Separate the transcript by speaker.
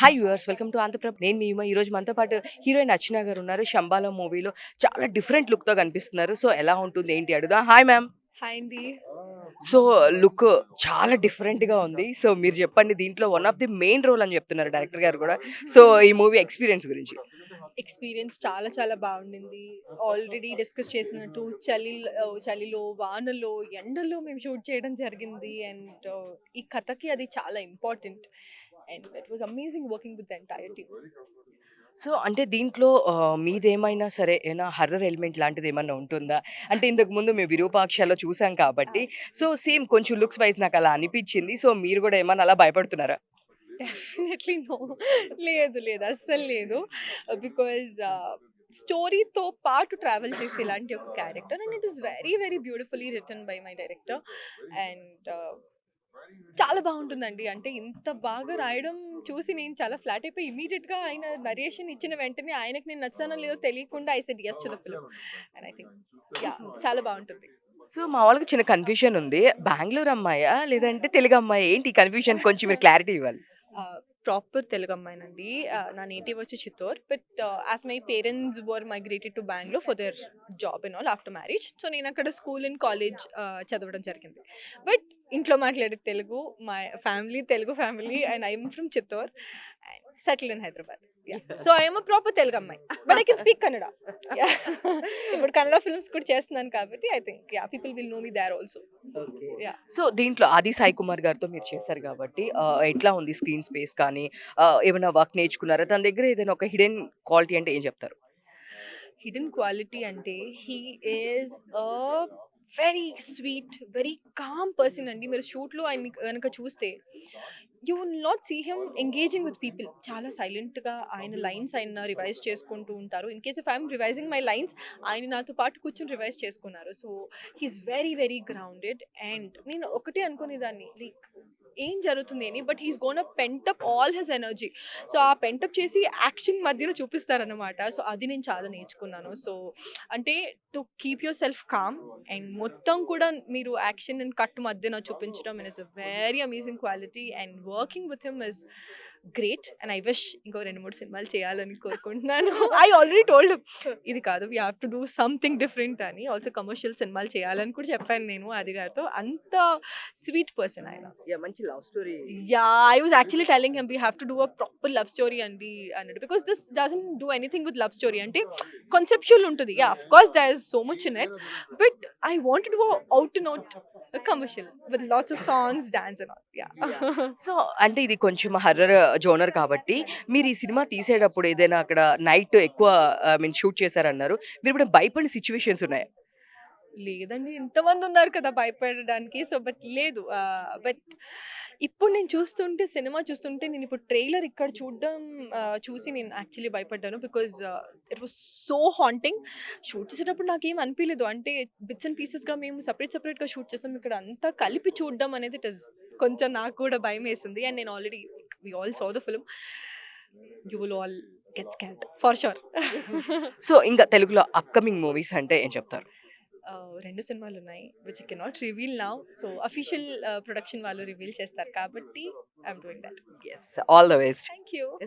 Speaker 1: Hi viewers, welcome to Andhraprabha. నేను మీ ఈ రోజు మనతో పాటు హీరోయిన్ అర్చన గారు ఉన్నారు. 'శంబాల' మూవీలో చాలా డిఫరెంట్ లుక్‌తో కనిపిస్తున్నారు. సో, ఎలా ఉంటుంది ఏంటి అడుగుదాం. Hi ma'am.
Speaker 2: హాయ్ అండి.
Speaker 1: సో, లుక్ చాలా డిఫరెంట్‌గా ఉంది. సో, మీరు చెప్పండి, దీంట్లో one of the main role అని చెప్తున్నారు డైరెక్టర్ గారు కూడా. సో, ఈ మూవీ ఎక్స్‌పీరియన్స్ గురించి.
Speaker 2: ఎక్స్‌పీరియన్స్ చాలా చాలా బావుండింది. ఆల్రెడీ డిస్కస్ చేసినట్టు చలిలో, వానలో, ఎండలో మేము షూట్ చేయడం జరిగింది. అండ్ ఈ కథకి అది చాలా important. And it was amazing working with the entire team.
Speaker 1: So, అంటే దీంట్లో మీదేమైనా సరే ఏమైనా హర్రర్ ఎలిమెంట్ లాంటిదేమన్నా ఉంటుందా? అంటే ఇంతకుముందు మేము 'విరూపాక్షలో' చూసాం కాబట్టి, సో, సేమ్ కొంచెం లుక్స్ వైస్ నాకలా అనిపిచ్చింది. సో, మీరు గూడా ఏమన్నా అలా భయపడుతున్నారా?
Speaker 2: Definitely no. లేదు లేదు. అస్సలు లేదు. బికాజ్ స్టోరీతో పాటు ట్రావెల్ చేసే ఇలాంటి ఒక character and it is very very beautifully written by my director. And చాలా బావుంటుందండి. అంటే ఇంత బాగా రాయడం చూసి నేను చాలా ఫ్లాట్ అయిపోయి ఇమ్మీడియేట్‌గా ఆయన నరేషన్ ఇచ్చిన వెంటనే ఆయనకి నేను నచ్చానో లేదో తెలియకుండా I said yes to the film. And I think చాలా బావుంటుంది.
Speaker 1: సో, మా వాళ్ళకి చిన్న కన్‌ఫ్యూషన్ ఉంది. బెంగుళూరు అమ్మాయా? లేదంటే తెలుగు అమ్మాయా? ఏంటి ఈ కన్‌ఫ్యూషన్, కొంచెం మీరు క్లారిటీ ఇవ్వాలి.
Speaker 2: ప్రాపర్ తెలుగు అమ్మాయినండి. నా నేటివ్ వచ్చి Chittoor. But as my parents were migrated to Bengaluru for their job and all after marriage. So నేను అక్కడ స్కూల్ అండ్ కాలేజ్ చదవడం జరిగింది. బట్ ఇంట్లో మాట్లాడేది Telugu. My family Telugu family and I'm from Chittoor and settled in Hyderabad. So I'm proper Telugu అమ్మాయి. But I can speak Kannada. ఇప్పుడు Kannada films కూడా చేస్తున్నాను కాబట్టి I think people will know me there also.
Speaker 1: So, దీంట్లో 'ఆది సాయి కుమార్' గారితో మీరు చేశారు కాబట్టి ఎట్లా ఉంది స్క్రీన్ స్పేస్ కానీ, ఏమైనా వర్క్ నేర్చుకున్నారా? తన దగ్గర ఏదైనా ఒక హిడెన్ క్వాలిటీ అంటే ఏం చెప్తారు?
Speaker 2: హిడెన్ క్వాలిటీ అంటే he is a very sweet, very calm person అండి. మీరు షూట్లో ఆయన కనుక చూస్తే you will not see him engaging with people. చాలా సైలెంట్గా ఆయన లైన్స్ ఆయన రివైజ్ చేసుకుంటూ ఉంటారు. In case if I'm revising my lines, ఆయన నాతో పాటు కూర్చొని రివైజ్ చేసుకున్నారు. So he's very very grounded. And నేను ఒకటే అనుకునేదాన్ని, లైక్ ఏం జరుగుతుంది అని, but he's gone pent up all his energy. So ఆ పెంటప్ చేసి యాక్షన్ మధ్యలో చూపిస్తారనమాట. సో అది నేను చాలా నేర్చుకున్నాను. సో అంటే to keep yourself calm and మొత్తం కూడా మీరు యాక్షన్ అండ్ కట్ మధ్యన చూపించడం is a very amazing quality. And working with him is great. And I wish ఇంకో 2-3 సినిమాలు చేయాలని కోరుకుంటున్నాను. ఐ ఆల్రెడీ టోల్డ్ ఇది కాదు, we have to do something different అని. ఆల్సో కమర్షియల్ సినిమాలు చేయాలని కూడా చెప్పాను నేను ఆది గారితో. అంత స్వీట్ పర్సన్ ఆయన.
Speaker 1: మంచి love story.
Speaker 2: I was actually telling him we have to do a proper love story and because this doesn't do anything with love story. Ante conceptual untadi. Yeah, of course there is so much in it, but I wanted to go out and out commercial with lots of songs, dance and all. Yeah.
Speaker 1: So, అంటే ఇది కొంచెం horror genre కాబట్టి, మీరు ఈ cinema తీసేటప్పుడు ఏదైనా అక్కడ night ఎక్కువ షూట్ చేశారన్నారు. మీరు ఇప్పుడు భయపడిన సిట్యుయేషన్స్ ఉన్నాయా?
Speaker 2: లేదండి, ఇంతమంది ఉన్నారు కదా భయపడడానికి. సో బట్ లేదు. బట్ ఇప్పుడు నేను చూస్తుంటే, సినిమా చూస్తుంటే, నేను ఇప్పుడు ట్రైలర్ ఇక్కడ చూడడం చూసి నేను యాక్చువల్లీ భయపడ్డాను. Because it was so haunting. Shoot చేసేటప్పుడు నాకేం అనిపించలేదు. అంటే బిట్స్ అండ్ పీసెస్గా మేము సపరేట్గా షూట్ చేస్తాం. ఇక్కడ అంతా కలిపి చూడడం అనేది ఇట్ ఇస్ కొంచెం నాకు కూడా భయం వేసింది. అండ్ నేను already we all saw the film. You will all get scared for sure.
Speaker 1: So, ఇంకా తెలుగులో అప్‌కమింగ్ మూవీస్ అంటే ఏం చెప్తారు?
Speaker 2: 2 సినిమాలున్నాయి which I cannot reveal now. So official production వాళ్ళు రివీల్ చేస్తారు కాబట్టి I'm doing that.
Speaker 1: Yes. All the best.
Speaker 2: Thank you.